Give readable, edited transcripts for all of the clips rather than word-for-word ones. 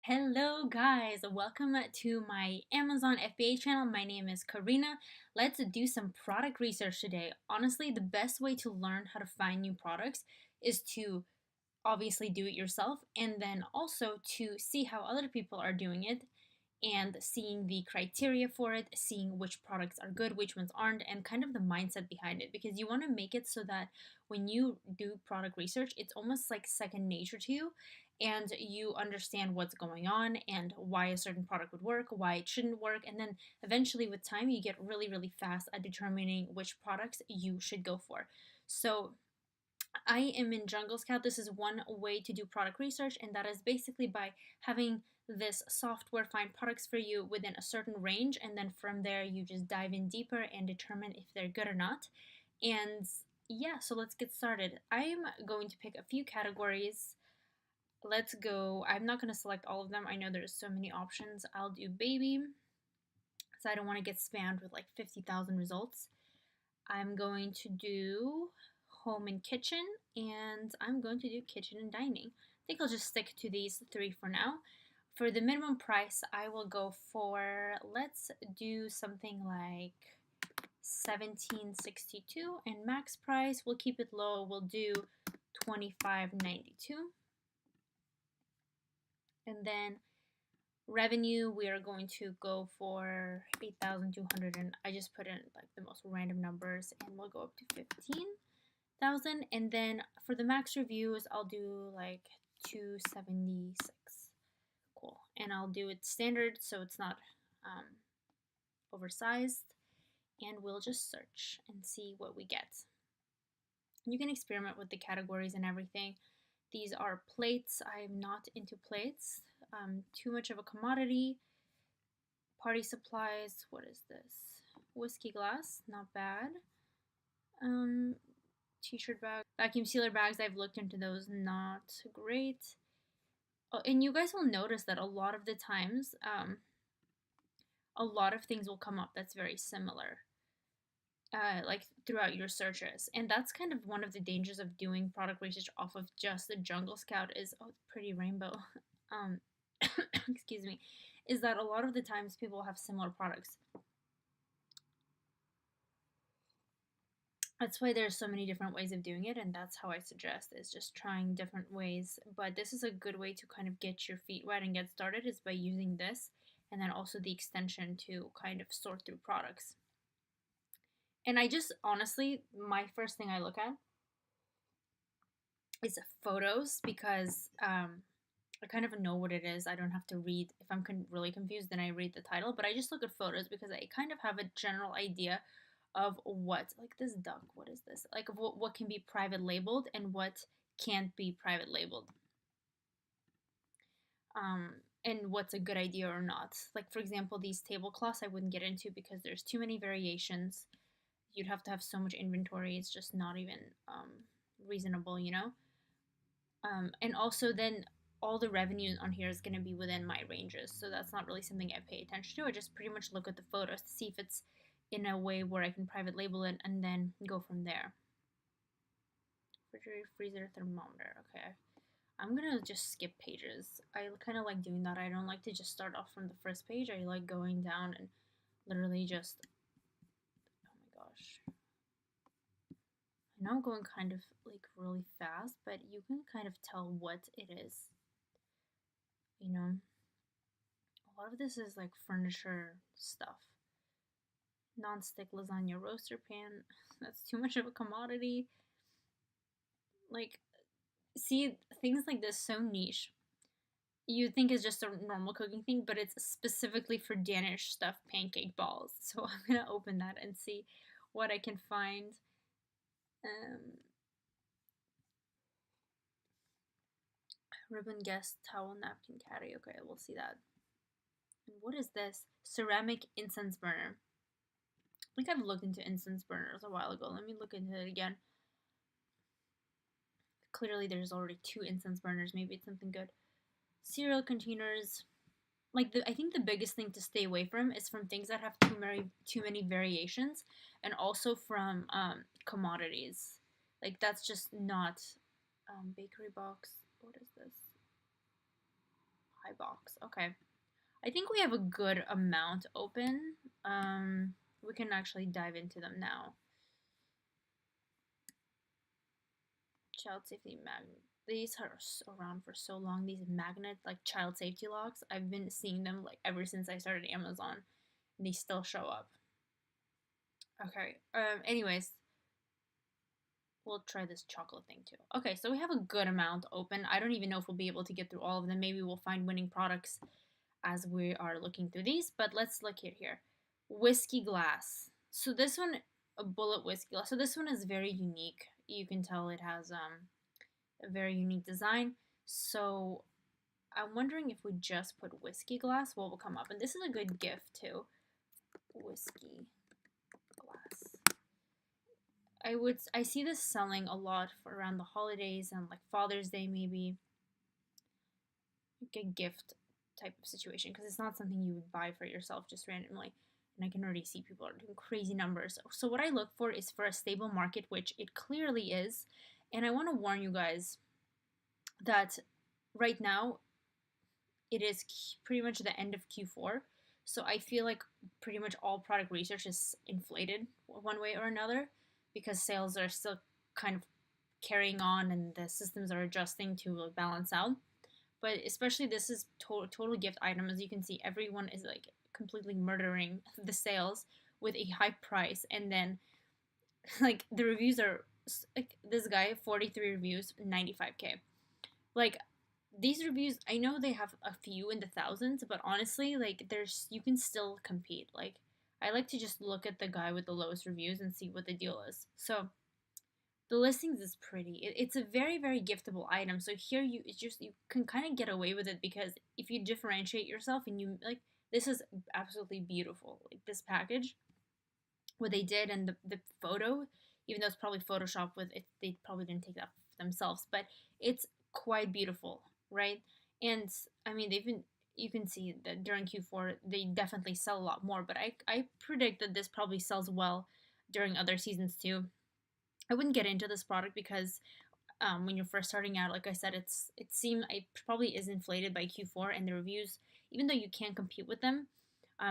Hello guys, welcome to my Amazon FBA channel. My name is Karina. Let's do some product research today. Honestly, the best way to learn how to find new products is to obviously do it yourself and then also to see how other people are doing it and seeing the criteria for it, seeing which products are good, which ones aren't, and kind of the mindset behind it because you want to make it so that when you do product research, it's almost like second nature to you and you understand what's going on and why a certain product would work, why it shouldn't work, and then eventually with time you get really, really fast at determining which products you should go for. So I am in Jungle Scout. This is one way to do product research, and that is basically by having this software find products for you within a certain range, and then from there you just dive in deeper and determine if they're good or not. And yeah, so let's get started. I'm going to pick a few categories. Let's go. I'm not going to select all of them. I know there's so many options. I'll do baby, so I don't want to get spammed with like 50,000 results. I'm going to do home and kitchen, and I'm going to do kitchen and dining. I think I'll just stick to these three for now. For the minimum price, I will go for, let's do something like 17.62, and max price, we'll keep it low, we'll do 25.92. And then revenue, we are going to go for 8,200, and I just put in like the most random numbers, and we'll go up to 15,000. And then for the max reviews, I'll do like 276. Cool. And I'll do it standard so it's not oversized. And we'll just search and see what we get. You can experiment with the categories and everything. These are plates. I'm not into plates. Too much of a commodity. Party supplies. What is this? Whiskey glass. Not bad. T-shirt bag. Vacuum sealer bags. I've looked into those. Not great. Oh, and you guys will notice that a lot of the times, a lot of things will come up that's very similar. Like throughout your searches, and that's kind of one of the dangers of doing product research off of just the Jungle Scout is, oh, pretty rainbow, um excuse me, is that a lot of the times people have similar products. That's why there's so many different ways of doing it, and that's how I suggest is just trying different ways. But this is a good way to kind of get your feet wet and get started, is by using this and then also the extension to kind of sort through products. And I just honestly, my first thing I look at is photos because I kind of know what it is. I don't have to read. If I'm really confused, then I read the title. But I just look at photos because I kind of have a general idea of what, like this duck, what is this? Like what can be private labeled and what can't be private labeled. And what's a good idea or not. Like for example, these tablecloths I wouldn't get into because there's too many variations. You'd have to have so much inventory. It's just not even reasonable, you know? And also then all the revenue on here is going to be within my ranges. So that's not really something I pay attention to. I just pretty much look at the photos to see if it's in a way where I can private label it and then go from there. Refrigerator, freezer, thermometer. Okay. I'm going to just skip pages. I kind of like doing that. I don't like to just start off from the first page. I like going down and literally just, oh my gosh. I know I'm going kind of like really fast, but you can kind of tell what it is. You know, a lot of this is like furniture stuff. Non-stick lasagna roaster pan. That's too much of a commodity. Like, see, things like this so niche. You think it's just a normal cooking thing, but it's specifically for Danish stuffed pancake balls. So I'm gonna open that and see what I can find. Ribbon guest towel napkin caddy. Okay, we'll see that. And what is this? Ceramic incense burner. I think I've looked into incense burners a while ago. Let me look into it again. Clearly there's already 2 incense burners. Maybe it's something good. Cereal containers. Like I think the biggest thing to stay away from is from things that have too many variations, and also from commodities. Like that's just not bakery box. What is this? Pie box. Okay. I think we have a good amount open. We can actually dive into them now. Child safety magnet. These are around for so long. These magnet like child safety locks. I've been seeing them like ever since I started Amazon, and they still show up. Okay. Anyways, we'll try this chocolate thing too. Okay, so we have a good amount open. I don't even know if we'll be able to get through all of them. Maybe we'll find winning products as we are looking through these. But let's look here. Whiskey glass. So this one, a bullet whiskey glass. So this one is very unique. You can tell it has a very unique design. So I'm wondering if we just put whiskey glass, what will come up? And this is a good gift too. Whiskey glass. I see this selling a lot for around the holidays and like Father's Day maybe. Like a gift type of situation because it's not something you would buy for yourself just randomly. And I can already see people are doing crazy numbers. So what I look for is for a stable market, which it clearly is. And I want to warn you guys that right now it is pretty much the end of Q4. So I feel like pretty much all product research is inflated one way or another because sales are still kind of carrying on and the systems are adjusting to balance out. But especially this is total gift item. As you can see, everyone is like completely murdering the sales with a high price. And then like the reviews are like this guy, 43 reviews, 95K. Like these reviews, I know they have a few in the thousands, but honestly, like you can still compete. Like I like to just look at the guy with the lowest reviews and see what the deal is. So the listings is pretty. It's a very very giftable item. So here you can kind of get away with it because if you differentiate yourself and you like this is absolutely beautiful. Like this package, what they did and the photo, even though it's probably Photoshop with it, they probably didn't take that themselves, but it's quite beautiful, right? And I mean they've been you can see that during Q4 they definitely sell a lot more, but I predict that this probably sells well during other seasons too. I wouldn't get into this product because when you're first starting out, like I said, it probably is inflated by Q4 and the reviews. Even though you can't compete with them,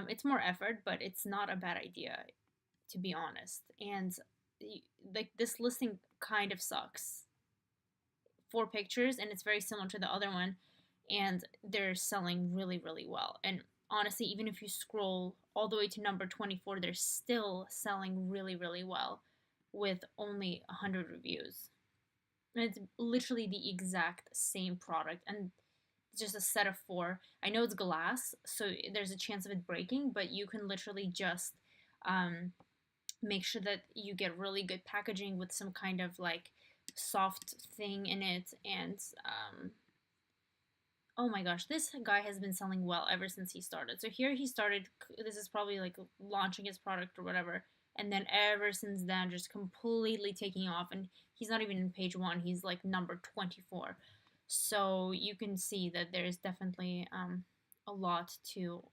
it's more effort, but it's not a bad idea to be honest. And like this listing kind of sucks. 4 pictures, and it's very similar to the other one, and they're selling really really well. And honestly, even if you scroll all the way to number 24, they're still selling really really well with only 100 reviews. And it's literally the exact same product and just a set of 4. I know it's glass, so there's a chance of it breaking, but you can literally just make sure that you get really good packaging with some kind of like soft thing in it. And oh my gosh, this guy has been selling well ever since he started. So here he started, this is probably like launching his product or whatever, and then ever since then just completely taking off. And he's not even in page 1, he's like number 24. So you can see that there's definitely a lot to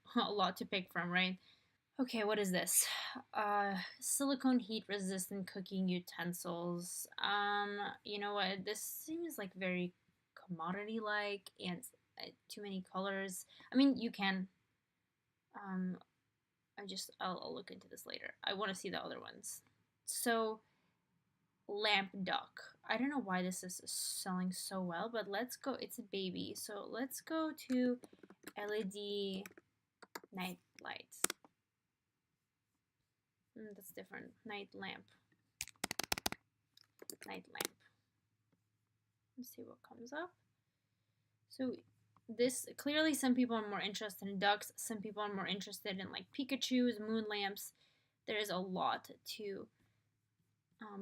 pick from, right? Okay, what is this? Silicone heat resistant cooking utensils. You know what? This seems like very commodity like and too many colors. I mean, you can. Um, I'll look into this later. I want to see the other ones. So, lamp duck. I don't know why this is selling so well, but let's go. It's a baby, so let's go to LED night lights. That's different. Night lamp. Night lamp. Let's see what comes up. So this clearly some people are more interested in ducks. Some people are more interested in like Pikachus, moon lamps. There is a lot to.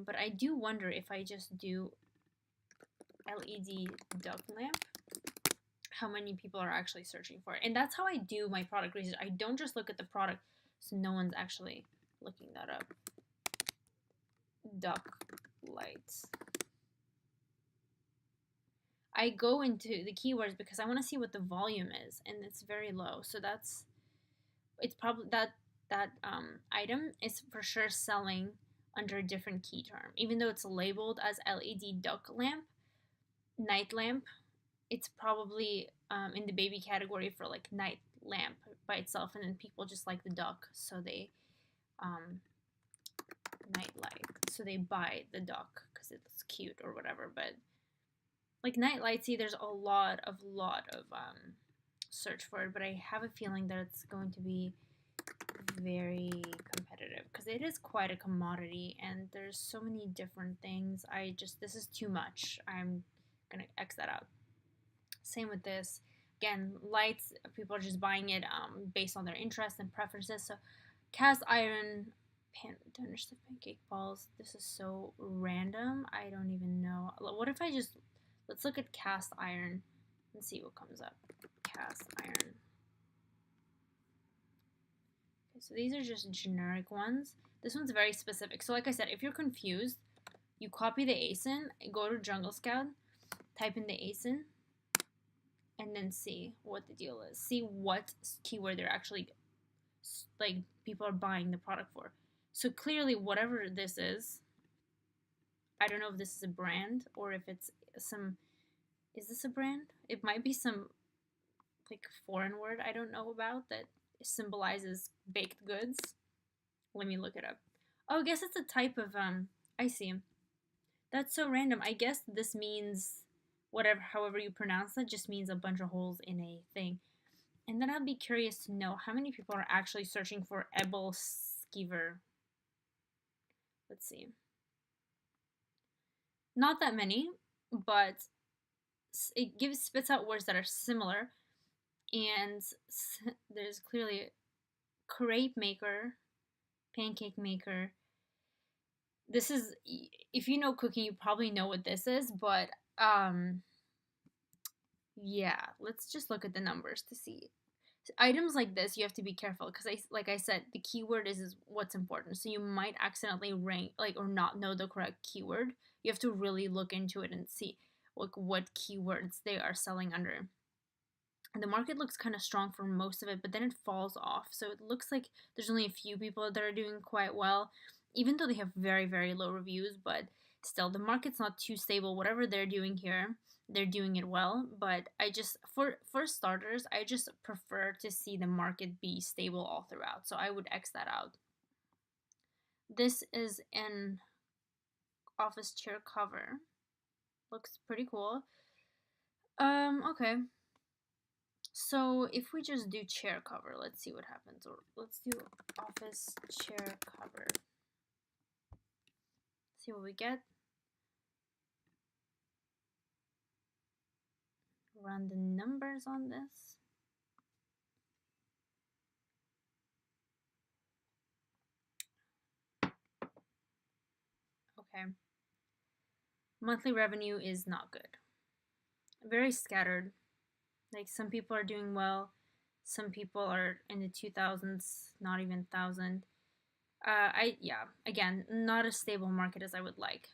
But I do wonder if I just do LED duck lamp, how many people are actually searching for it. And that's how I do my product research. I don't just look at the product, so no one's actually looking that up. Duck lights. I go into the keywords because I want to see what the volume is, and it's very low. So it's probably that item is for sure selling under a different key term, even though it's labeled as LED duck lamp, night lamp. it's probably in the baby category for like night lamp by itself, and then people just like the duck, so they um, night light, so they buy the duck because it's cute or whatever. But like night light, see, there's a lot of search for it, but I have a feeling that it's going to be very competitive because it is quite a commodity and there's so many different things. This is too much. I'm gonna X that out. Same with this. Again, lights, people are just buying it based on their interests and preferences. So cast iron tender stiff pancake balls. This is so random. I don't even know. What if I just, let's look at cast iron and see what comes up. Cast iron. Okay, so these are just generic ones. This one's very specific. So like I said, if you're confused, you copy the ASIN, go to Jungle Scout, type in the ASIN, and then see what the deal is. See what keyword they're actually, like, people are buying the product for. So clearly, whatever this is, I don't know if this is a brand or if it's some, is this a brand? It might be some, like, foreign word I don't know about that symbolizes baked goods. Let me look it up. Oh, I guess it's a type of, I see. That's so random. I guess this means whatever, however you pronounce it, just means a bunch of holes in a thing. And then I'd be curious to know how many people are actually searching for Ebel Skeever. Let's see. Not that many, but it spits out words that are similar. And there's clearly crepe maker, pancake maker. This is, if you know cooking, you probably know what this is, but yeah, let's just look at the numbers to see. Items like this, you have to be careful because, like I said, the keyword is what's important. So you might accidentally rank, like, or not know the correct keyword. You have to really look into it and see what keywords they are selling under. And the market looks kind of strong for most of it, but then it falls off. So it looks like there's only a few people that are doing quite well, even though they have very, very low reviews. But still, the market's not too stable. Whatever they're doing here, they're doing it well. But I just, for starters, I just prefer to see the market be stable all throughout. So I would X that out. This is an office chair cover. Looks pretty cool. Okay. So if we just do chair cover, let's see what happens. Or let's do office chair cover. See what we get. Run the numbers on this. Okay. Monthly revenue is not good. Very scattered. Like, some people are doing well, some people are in the 2000s, not even 1000. Yeah, again, not a stable market as I would like.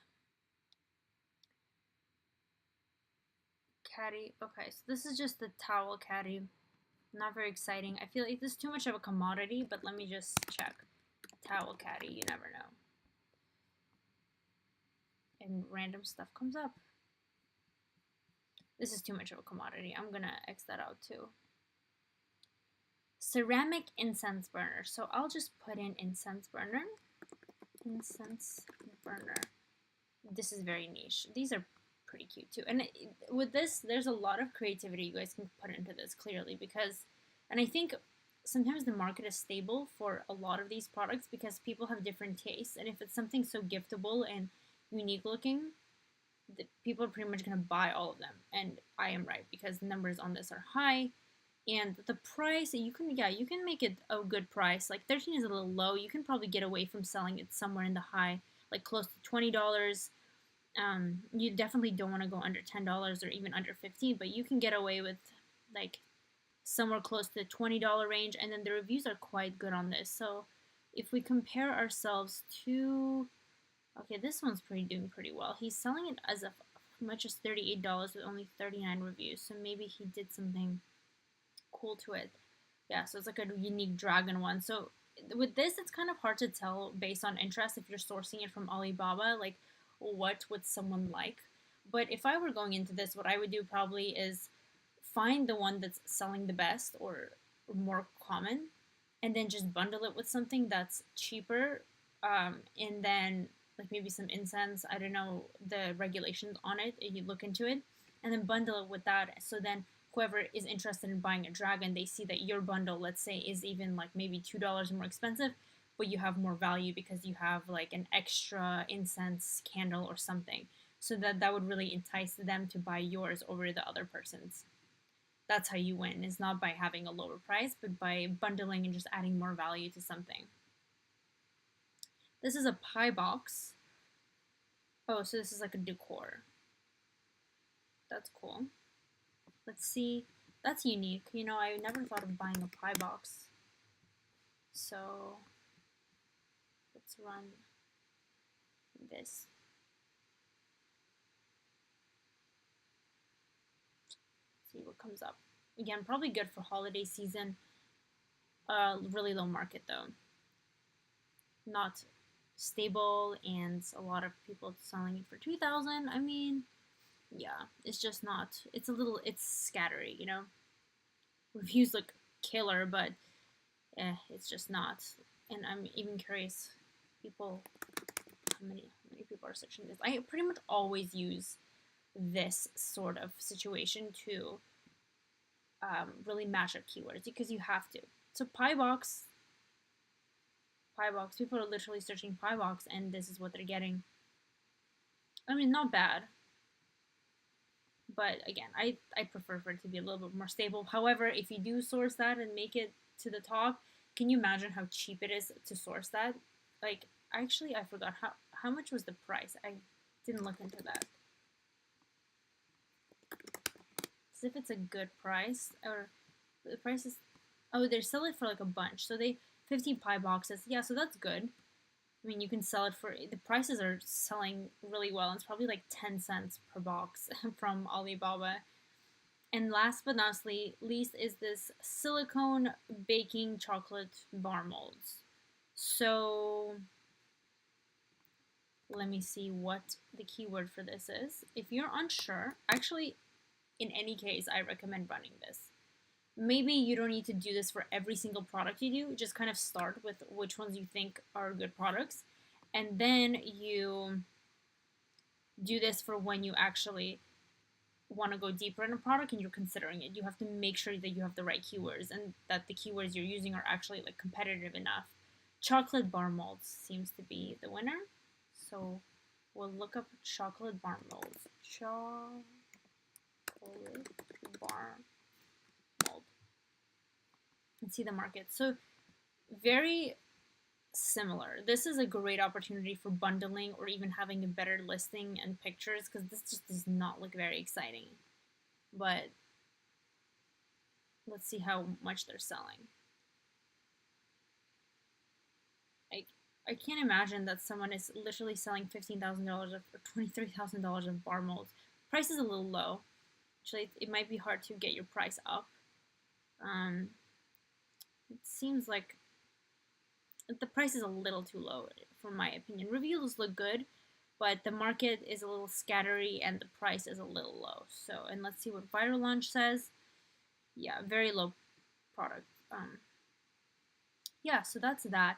Caddy. Okay, so this is just the towel caddy. Not very exciting. I feel like this is too much of a commodity, but let me just check. Towel caddy, you never know. And random stuff comes up. This is too much of a commodity. I'm gonna X that out too. Ceramic incense burner. So I'll just put in incense burner. Incense burner. This is very niche. These are pretty cute too. And with this, there's a lot of creativity you guys can put into this, clearly, because, and I think sometimes the market is stable for a lot of these products because people have different tastes. And if it's something so giftable and unique looking, people are pretty much going to buy all of them. And I am right because the numbers on this are high. And the price, you can make it a good price. Like 13 is a little low. You can probably get away from selling it somewhere in the high, like close to $20. You definitely don't want to go under $10 or even under 15, but you can get away with like somewhere close to the $20 range. And then the reviews are quite good on this. So if we compare ourselves to, okay, this one's doing pretty well. He's selling it as much as $38 with only 39 reviews. So maybe he did something cool to it. Yeah, so it's like a unique dragon one. So with this, it's kind of hard to tell based on interest if you're sourcing it from Alibaba, like what would someone like. But if I were going into this, what I would do probably is find the one that's selling the best or more common, and then just bundle it with something that's cheaper, and then like maybe some incense. I don't know the regulations on it. You look into it, and then bundle it with that. So then whoever is interested in buying a dragon, they see that your bundle, let's say, is even like maybe $2 more expensive, but you have more value because you have like an extra incense candle or something. So that would really entice them to buy yours over the other person's. That's how you win, is not by having a lower price, but by bundling and just adding more value to something. This is a pie box. Oh, so this is like a decor. That's cool. Let's see. That's unique. You know, I never thought of buying a pie box. So let's run this. See what comes up. Again, probably good for holiday season. Really low market though. Not stable, and a lot of people selling it for 2,000. I mean, yeah, it's just not. It's a little. It's scattery, you know. Reviews look killer, but it's just not. And I'm even curious, people, how many people are searching this? I pretty much always use this sort of situation to really match up keywords because you have to. So pie box. People are literally searching pie box, and this is what they're getting. I mean, not bad, but again, I prefer for it to be a little bit more stable. However, if you do source that and make it to the top, can you imagine how cheap it is to source that? Like, actually, I forgot how much was the price. I didn't look into that. As if it's a good price, or the price is. Oh, they sell it for like a bunch. So they 15 pie boxes. Yeah, so that's good. I mean, you can sell it for, the prices are selling really well. It's probably like 10 cents per box from Alibaba. And last but not least is this silicone baking chocolate bar molds. So let me see what the keyword for this is. If you're unsure, actually, in any case, I recommend running this. Maybe you don't need to do this for every single product you do. Just kind of start with which ones you think are good products. And then you do this for when you actually want to go deeper in a product and you're considering it. You have to make sure that you have the right keywords and that the keywords you're using are actually like competitive enough. Chocolate bar molds seems to be the winner. So we'll look up chocolate bar molds. Chocolate bar mold. And see the market. So very similar. This is a great opportunity for bundling or even having a better listing and pictures because this just does not look very exciting. But let's see how much they're selling. I can't imagine that someone is literally selling $15,000 or $23,000 of bar molds. Price is a little low. Actually, it might be hard to get your price up. It seems like the price is a little too low, for my opinion. Reviews look good, but the market is a little scattery and the price is a little low. So, and let's see what Viral Launch says. Yeah, very low product. Yeah, so that's that.